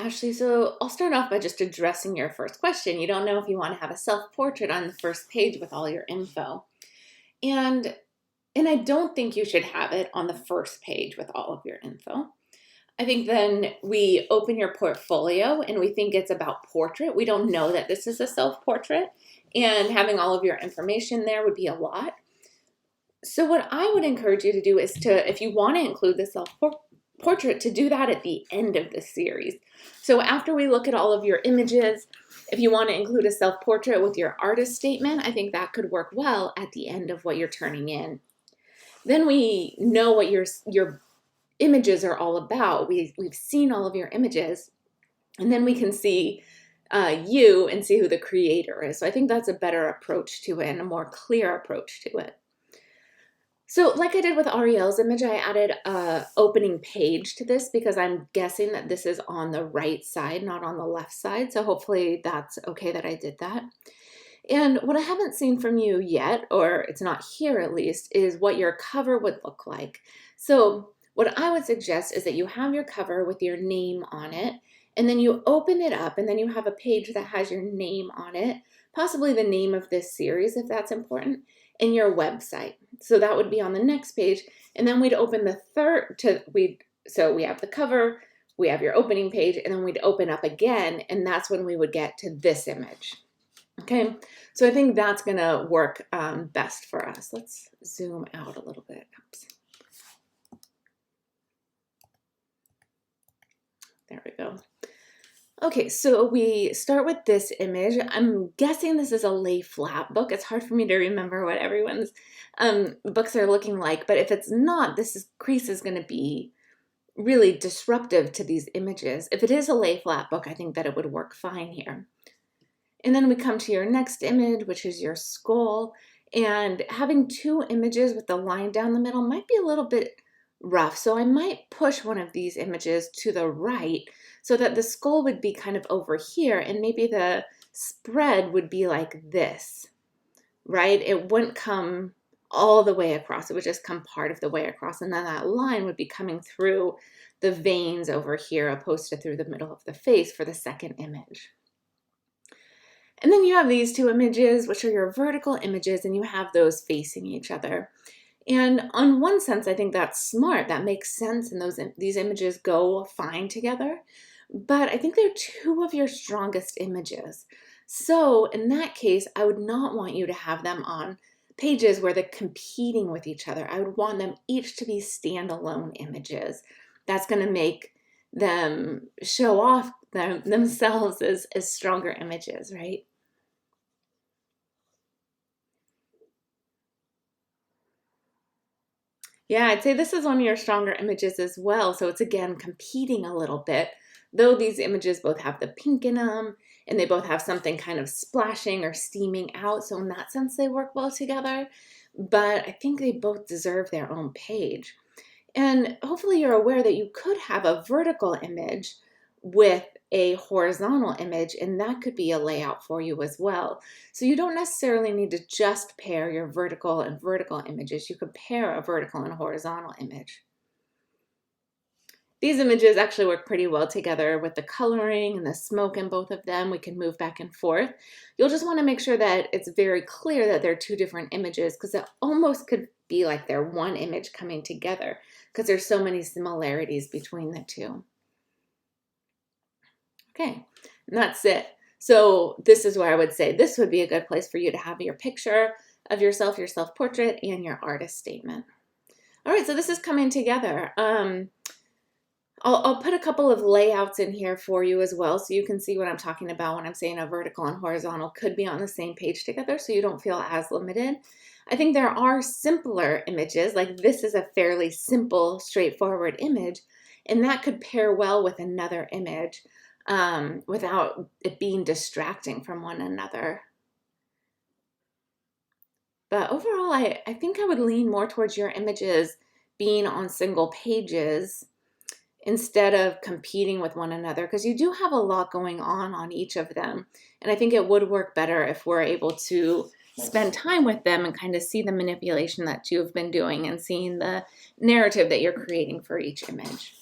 Ashley. So I'll start off by just addressing your first question. You don't know if you want to have a self-portrait on the first page with all your info. And and I don't think you should have it on the first page with all of your info. I think then we open your portfolio and we think it's about portrait. We don't know that this is a self-portrait, and having all of your information there would be a lot. So what I would encourage you to do is to, if you want to include the self-portrait, to do that at the end of the series. So after we look at all of your images, if you want to include a self-portrait with your artist statement, I think that could work well at the end of what you're turning in. Then we know what your images are all about. We've seen all of your images, and then we can see you and see who the creator is. So I think that's a better approach to it and a more clear approach to it. So like I did with Ariel's image, I added a opening page to this because I'm guessing that this is on the right side, not on the left side. So hopefully that's okay that I did that. And what I haven't seen from you yet, or it's not here at least, is what your cover would look like. So what I would suggest is that you have your cover with your name on it, and then you open it up, and then you have a page that has your name on it, possibly the name of this series if that's important, and your website. So that would be on the next page, and then we'd open the so we have the cover, we have your opening page, and then we'd open up again, and that's when we would get to this image. Okay, so I think that's gonna work best for us. Let's zoom out a little bit. Oops. There we go. Okay, so we start with this image. I'm guessing this is a lay flat book. It's hard for me to remember what everyone's books are looking like, but if it's not, crease is going to be really disruptive to these images. If it is a lay flat book, I think that it would work fine here. And then we come to your next image, which is your skull, and having two images with the line down the middle might be a little bit rough. So I might push one of these images to the right so that the skull would be kind of over here, and maybe the spread would be like this, right? It wouldn't come all the way across. It would just come part of the way across, and then that line would be coming through the veins over here opposed to through the middle of the face for the second image. And then you have these two images, which are your vertical images, and you have those facing each other. And on one sense, I think that's smart. That makes sense, and these images go fine together. But I think they're two of your strongest images. So in that case, I would not want you to have them on pages where they're competing with each other. I would want them each to be standalone images. That's going to make them show off themselves as stronger images, right? Yeah, I'd say this is one of your stronger images as well. So it's again competing a little bit, though these images both have the pink in them and they both have something kind of splashing or steaming out. So in that sense, they work well together, but I think they both deserve their own page. And hopefully you're aware that you could have a vertical image with a horizontal image, and that could be a layout for you as well. So you don't necessarily need to just pair your vertical and vertical images. You could pair a vertical and a horizontal image. These images actually work pretty well together with the coloring and the smoke in both of them. We can move back and forth. You'll just want to make sure that it's very clear that they're two different images, because it almost could be like they're one image coming together because there's so many similarities between the two. Okay, and that's it. So this is where I would say this would be a good place for you to have your picture of yourself, your self-portrait, and your artist statement. All right, so this is coming together. I'll put a couple of layouts in here for you as well, so you can see what I'm talking about when I'm saying a vertical and horizontal could be on the same page together, so you don't feel as limited. I think there are simpler images, like this is a fairly simple, straightforward image, and that could pair well with another image without it being distracting from one another. But overall, I think I would lean more towards your images being on single pages instead of competing with one another, because you do have a lot going on each of them. And I think it would work better if we're able to spend time with them and kind of see the manipulation that you've been doing and seeing the narrative that you're creating for each image.